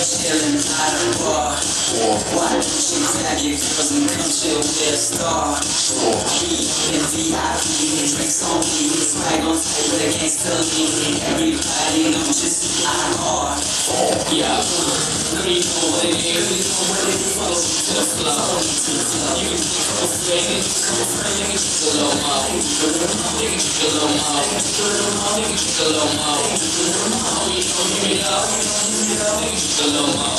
Chillin' by the bar. Why don't you grab your girls and come chill with a star? Me and VIP, drinks on me, swag on tight with a gangsta lean. Everybody know just who I are. Yeah, you know what it is, you know what it is. Follow me to the flow. You can be cool, friend, you can just a little more. You can just a little more. You can just a little more. You know, give it up. You can just a little more.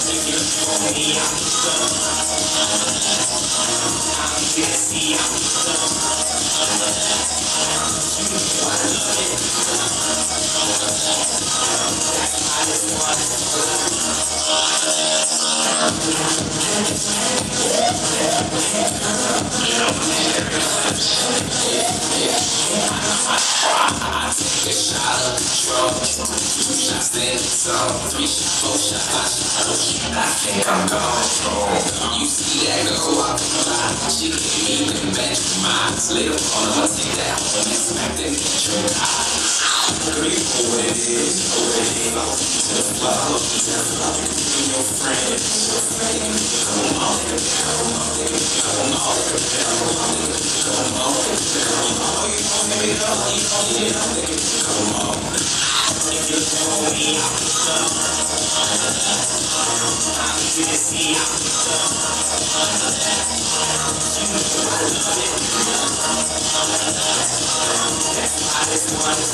If you know me, I'm the I'm busy, I'm take a shot of control. 2 shots in the zone. 3 shots, 4 shots, 5 shots. I think I'm gone. You see that girl walking by? She give me the magic minds. Little on her, take that home and smack them kitchen eyes. Girl, you know what it is. Follow me to the floor. Be your friend. Come on. Come on. If you know me, I'm busy, I'm that's why this one is